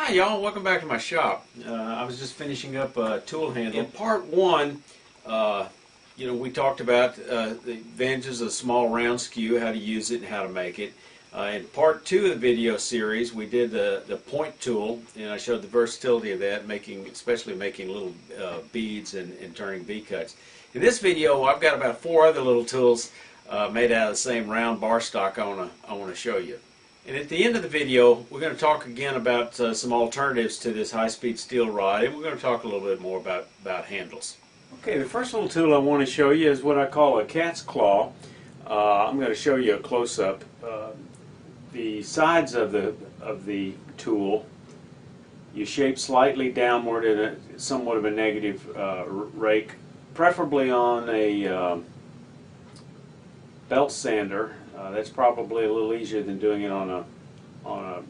Hi y'all, welcome back to my shop. I was just finishing up a tool handle. In part one, we talked about the advantages of small round skew, how to use it and how to make it. In part two of the video series, we did the point tool, and I showed the versatility of that, especially making little beads and turning V-cuts. In this video, I've got about 4 other little tools made out of the same round bar stock I want to show you. And at the end of the video, we're going to talk again about some alternatives to this high-speed steel rod, and we're going to talk a little bit more about handles. Okay, the first little tool I want to show you is what I call a cat's claw. I'm going to show you a close-up. The sides of the tool, you shape slightly downward in a somewhat of a negative rake, preferably on a belt sander. That's probably a little easier than doing it on a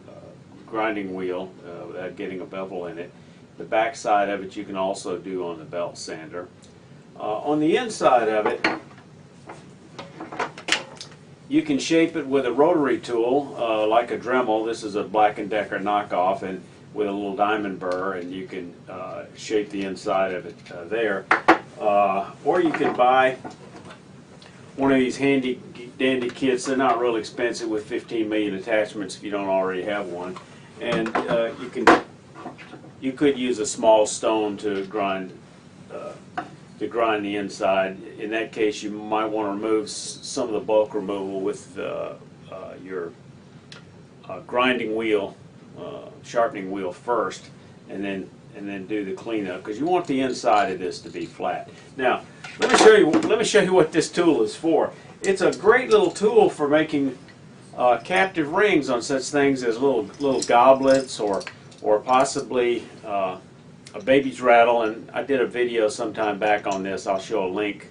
grinding wheel without getting a bevel in it. The back side of it you can also do on the belt sander. On the inside of it, you can shape it with a rotary tool like a Dremel. This is a Black & Decker knockoff, and with a little diamond burr, and you can shape the inside of it there. Or you can buy one of these handy dandy kits. They're not real expensive, with 15 million attachments if you don't already have one. And you could use a small stone to grind the inside. In that case, you might want to remove some of the bulk removal with your grinding wheel, sharpening wheel first, and then do the cleanup, because you want the inside of this to be flat. Now, let me show you what this tool is for. It's a great little tool for making captive rings on such things as little goblets or possibly a baby's rattle. And I did a video sometime back on this. I'll show a link.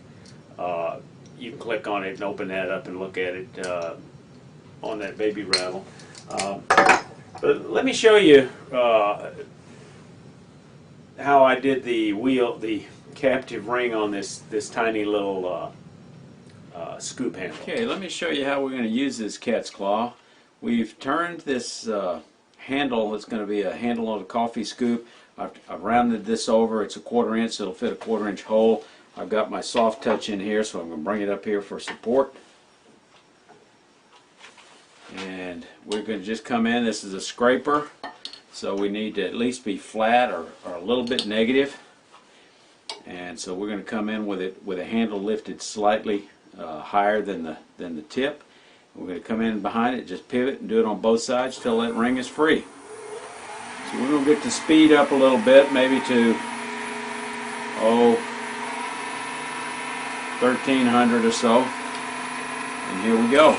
You can click on it and open that up and look at it on that baby rattle. But let me show you how I did the captive ring on this tiny little scoop handle. Okay, let me show you how we're going to use this cat's claw. We've turned this handle. It's going to be a handle on a coffee scoop. I've rounded this over. It's a 1/4 inch, so it'll fit a 1/4 inch hole. I've got my soft touch in here, so I'm going to bring it up here for support. And we're going to just come in. This is a scraper, so we need to at least be flat or a little bit negative. And so we're going to come in with it with a handle lifted slightly higher than the tip. We're going to come in behind it, just pivot and do it on both sides till that ring is free. So we're going to get the speed up a little bit, maybe to 1300 or so. And here we go.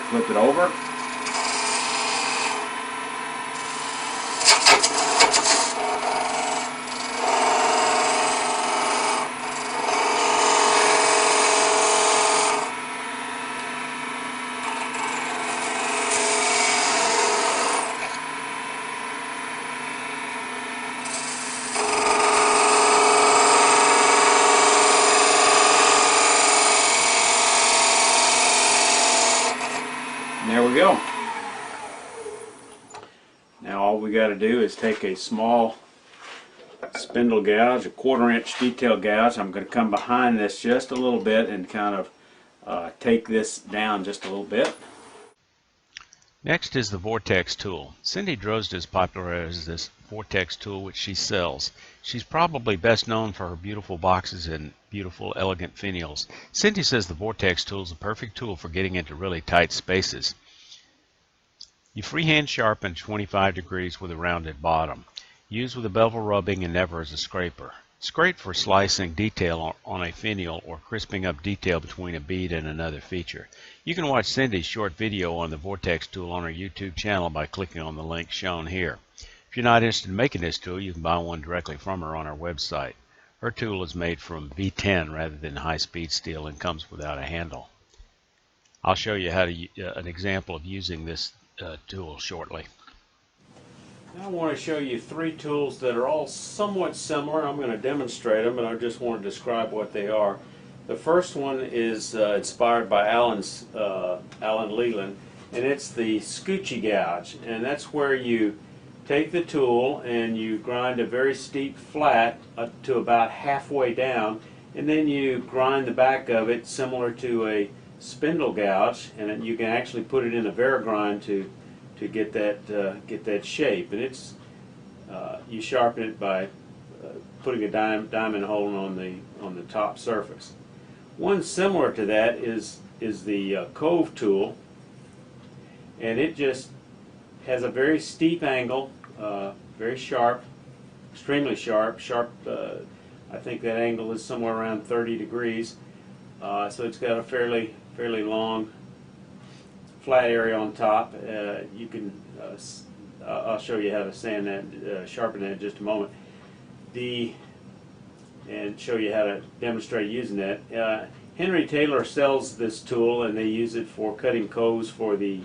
Flip it over. There we go. Now all we got to do is take a small spindle gouge, a 1/4 inch detail gouge. I'm going to come behind this just a little bit and kind of take this down just a little bit. Next is the vortex tool. Cindy Drozda's popularized this vortex tool, which she sells. She's probably best known for her beautiful boxes and beautiful elegant finials. Cindy says the vortex tool is a perfect tool for getting into really tight spaces. You freehand sharpen 25 degrees with a rounded bottom. Use with a bevel rubbing and never as a scraper. It's great for slicing detail on a finial or crisping up detail between a bead and another feature. You can watch Cindy's short video on the vortex tool on her YouTube channel by clicking on the link shown here. If you're not interested in making this tool, you can buy one directly from her on her website. Her tool is made from V10 rather than high-speed steel and comes without a handle. I'll show you how to an example of using this tool shortly. Now I want to show you three tools that are all somewhat similar. I'm going to demonstrate them, but I just want to describe what they are. The first one is inspired by Alan Leland, and it's the skewgie gouge. And that's where you take the tool and you grind a very steep flat up to about halfway down, and then you grind the back of it similar to a spindle gouge, and then you can actually put it in a varigrind to get that shape. And it's you sharpen it by putting a diamond hole on the top surface. One similar to that is the cove tool, and it just has a very steep angle, very sharp, extremely sharp. I think that angle is somewhere around 30 degrees. So it's got a fairly long flat area on top. You can I'll show you how to sand that, sharpen that in just a moment. And show you how to demonstrate using that. Henry Taylor sells this tool, and they use it for cutting coves for the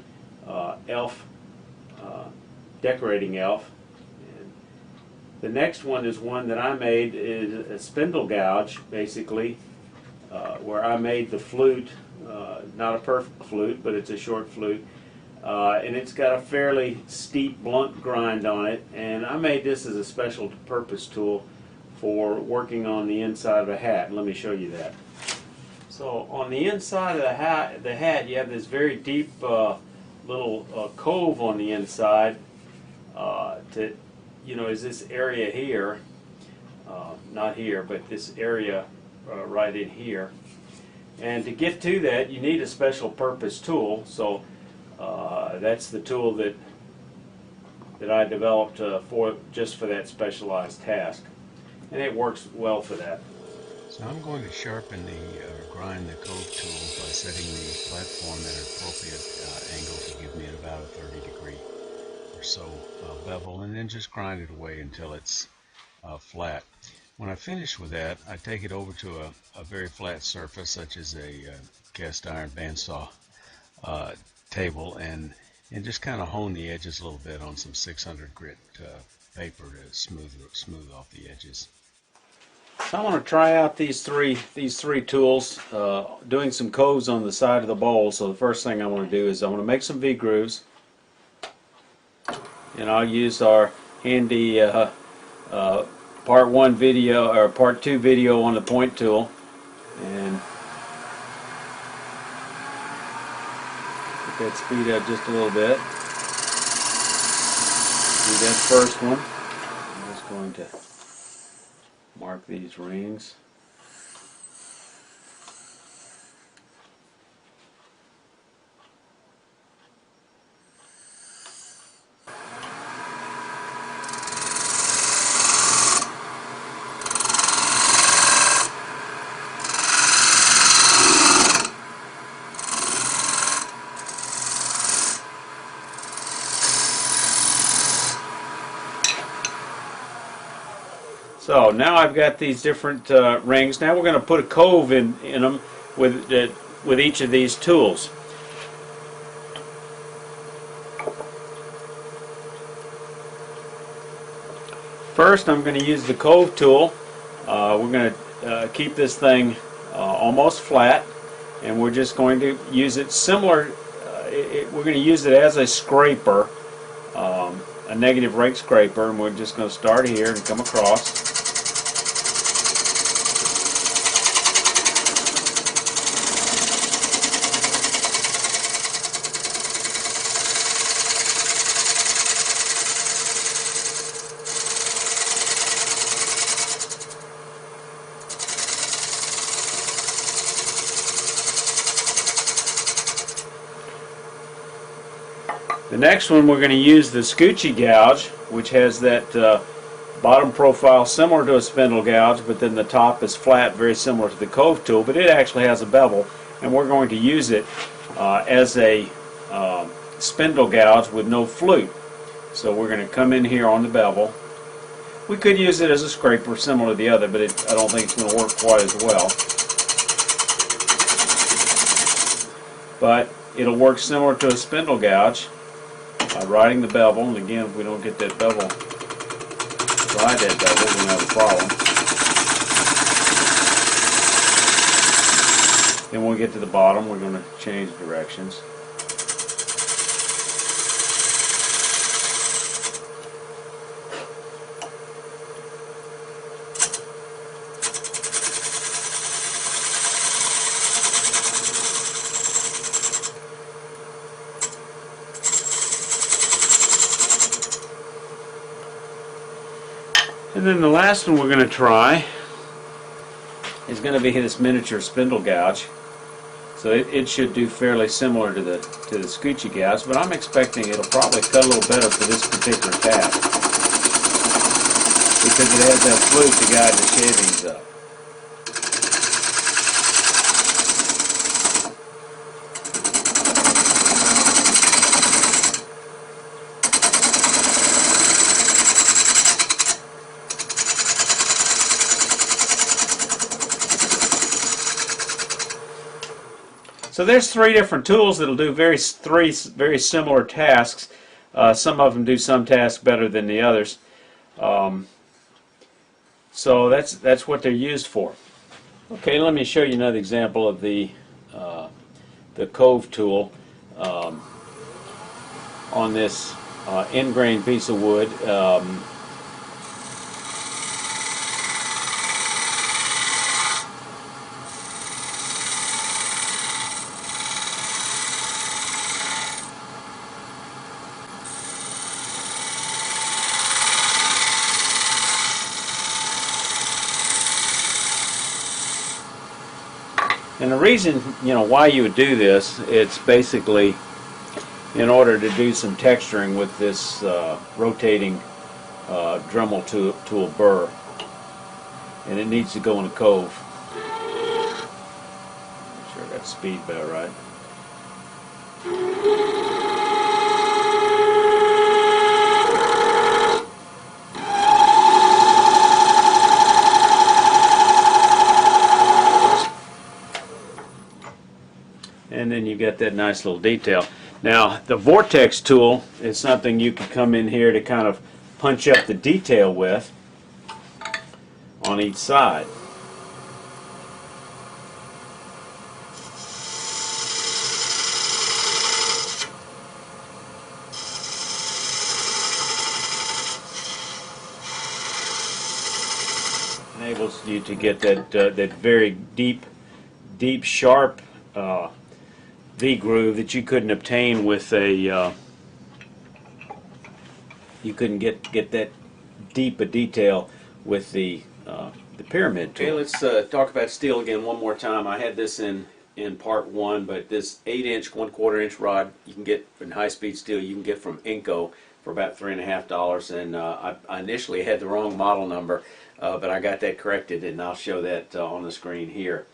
elf, decorating elf. And the next one is one that I made, is a spindle gouge, basically, where I made the flute, not a perfect flute, but it's a short flute. And it's got a fairly steep blunt grind on it, and I made this as a special purpose tool for working on the inside of a hat. Let me show you that. So on the inside of the hat you have this very deep little cove on the inside. Is this area here, not here, but this area right in here. And to get to that, you need a special purpose tool. So that's the tool that I developed just for that specialized task, and it works well for that. So I'm going to sharpen grind the cove tool by setting the platform at an appropriate angle to give me about a 30-degree or so bevel, and then just grind it away until it's flat. When I finish with that, I take it over to a very flat surface, such as a cast iron bandsaw table, and just kind of hone the edges a little bit on some 600 grit paper to smooth off the edges. So I want to try out these three tools, doing some coves on the side of the bowl. So the first thing I want to do is I want to make some V-grooves, and I'll use our handy part 1 video or part 2 video on the point tool, and get that speed up just a little bit. Do that first one. I'm just going to mark these rings. So now I've got these different rings. Now we're going to put a cove in them with each of these tools. First, I'm going to use the cove tool. We're going to keep this thing almost flat, and we're just going to use it similar. We're going to use it as a scraper, a negative rake scraper, and we're just going to start here and come across. The next one, we're going to use the skewgie gouge, which has that bottom profile similar to a spindle gouge, but then the top is flat, very similar to the cove tool, but it actually has a bevel, and we're going to use it as a spindle gouge with no flute. So we're going to come in here on the bevel. We could use it as a scraper similar to the other, but I don't think it's going to work quite as well. But it'll work similar to a spindle gouge. by riding the bevel. And again, if we don't get that bevel, ride that bevel, we're going to have a problem. Then when we get to the bottom, we're going to change directions. And then the last one we're going to try is going to be this miniature spindle gouge. So it should do fairly similar to the skewgie gouge, but I'm expecting it'll probably cut a little better for this particular task because it has that flute to guide the shavings up. So there's three different tools that'll do three very similar tasks. Some of them do some tasks better than the others. So that's what they're used for. Okay, let me show you another example of the cove tool on this end-grain piece of wood. And the reason, why you would do this, it's basically in order to do some texturing with this rotating Dremel tool burr. And it needs to go in a cove. Make sure I got the speed about right. And then you get that nice little detail. Now the vortex tool is something you can come in here to kind of punch up the detail with on each side. Enables you to get that very deep sharp V-groove that you couldn't obtain with a you couldn't get that deep a detail with the pyramid tool. Okay, let's talk about steel again one more time. I had this in part one, but this 8-inch, 1/4 inch rod you can get in high-speed steel. You can get from Inco for about $3.50, and I initially had the wrong model number, but I got that corrected, and I'll show that on the screen here.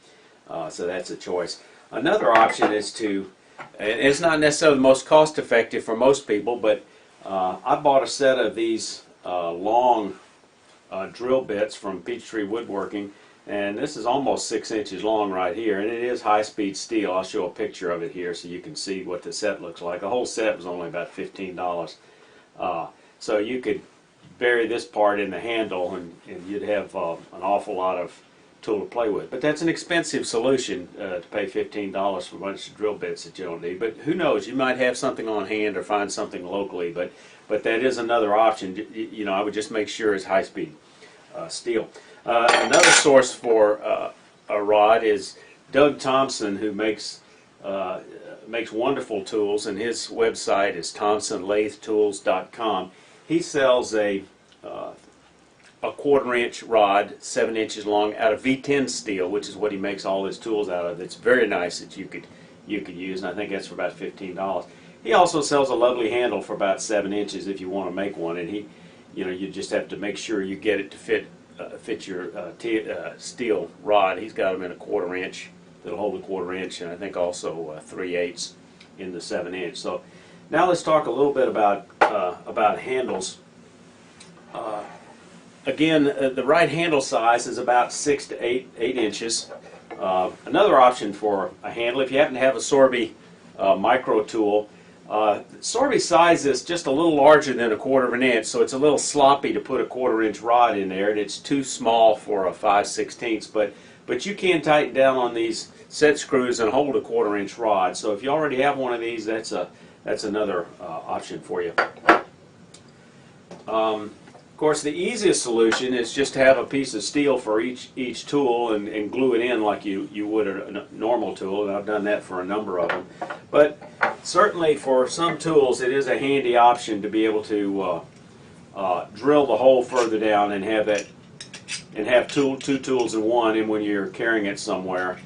So that's a choice. Another option is to, and it's not necessarily the most cost-effective for most people, but I bought a set of these long drill bits from Peachtree Woodworking, and this is almost 6 inches long right here, and it is high-speed steel. I'll show a picture of it here so you can see what the set looks like. The whole set was only about $15. So you could bury this part in the handle, and you'd have an awful lot of tool to play with. But that's an expensive solution to pay $15 for a bunch of drill bits that you don't need. But who knows, you might have something on hand or find something locally, but that is another option. I would just make sure it's high-speed steel. Another source for a rod is Doug Thompson, who makes wonderful tools, and his website is thompsonlathetools.com. He sells a 1/4 inch rod, 7 inches long, out of V10 steel, which is what he makes all his tools out of. It's very nice that you could use, and I think that's for about $15. He also sells a lovely handle for about 7 inches if you want to make one, and you just have to make sure you get it to fit your steel rod. He's got them in a 1/4 inch that'll hold a 1/4 inch, and I think also 3/8 in the 7 inch. So now let's talk a little bit about handles. Again, the right handle size is about 6 to 8 inches. Another option for a handle, if you happen to have a Sorby micro tool, Sorby size is just a little larger than 1/4 of an inch, so it's a little sloppy to put a 1/4 inch rod in there, and it's too small for a 5/16, but you can tighten down on these set screws and hold a 1/4 inch rod. So if you already have one of these, that's another option for you. Of course, the easiest solution is just to have a piece of steel for each tool and glue it in like you would a normal tool, and I've done that for a number of them. But certainly for some tools, it is a handy option to be able to drill the hole further down and have two tools in one, and when you're carrying it somewhere,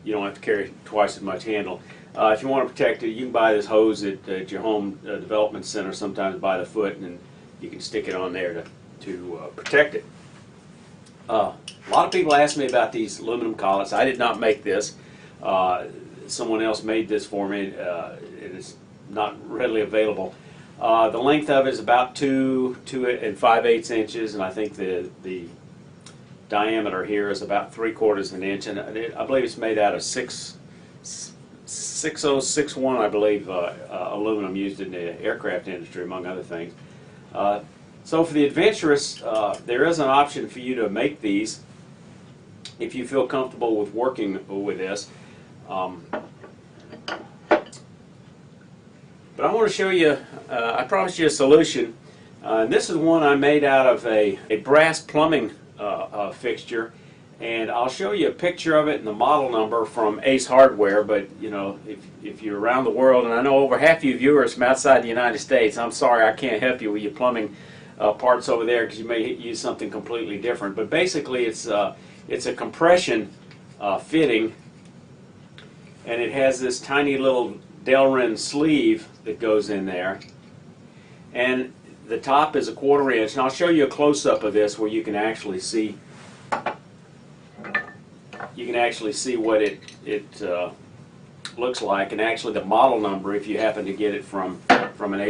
you don't have to carry twice as much handle. If you want to protect it, you can buy this hose at your home development center, sometimes by the foot, and you can stick it on there to protect it. A lot of people ask me about these aluminum collets. I did not make this. Someone else made this for me. It is not readily available. The length of it is about 2 5/8 inches, and I think the diameter here is about 3/4 of an inch, and I believe it's made out of 6061, I believe, aluminum used in the aircraft industry, among other things. So for the adventurous, there is an option for you to make these if you feel comfortable with working with this. But I want to show you, I promised you a solution. And this is one I made out of a brass plumbing fixture. And I'll show you a picture of it and the model number from Ace Hardware. But you know, if you're around the world, and I know over half of you viewers from outside the United States, I'm sorry I can't help you with your plumbing parts over there because you may use something completely different. But basically, it's a compression fitting, and it has this tiny little Delrin sleeve that goes in there, and the top is 1/4 inch. And I'll show you a close-up of this where you can actually see. You can actually see what it looks like, and actually the model number if you happen to get it from an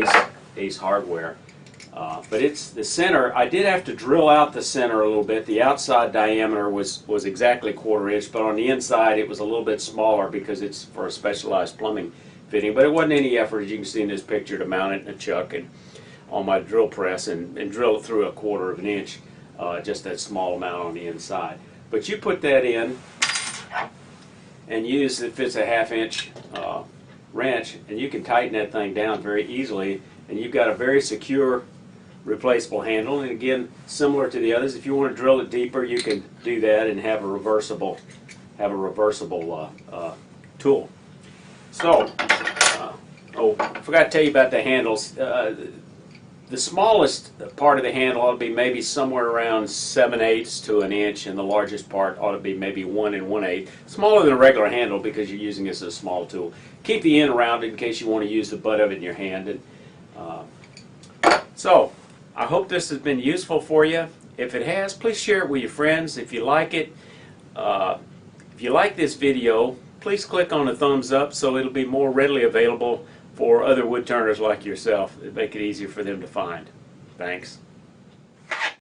Ace Hardware. But it's the center. I did have to drill out the center a little bit. The outside diameter was exactly 1/4 inch, but on the inside it was a little bit smaller because it's for a specialized plumbing fitting. But it wasn't any effort, as you can see in this picture, to mount it in a chuck and on my drill press and drill it through 1/4 of an inch, just that small amount on the inside. But you put that in and use, if it's a 1/2 inch wrench, and you can tighten that thing down very easily, and you've got a very secure replaceable handle. And again, similar to the others, if you want to drill it deeper, you can do that and have a reversible tool. So, I forgot to tell you about the handles. The smallest part of the handle ought to be maybe somewhere around 7/8 to an inch, and the largest part ought to be maybe 1 1/8. Smaller than a regular handle because you're using this as a small tool. Keep the end rounded in case you want to use the butt of it in your hand. And, so, I hope this has been useful for you. If it has, please share it with your friends. If you like it, if you like this video, please click on the thumbs up so it'll be more readily available for other woodturners like yourself. It'll make it easier for them to find. Thanks.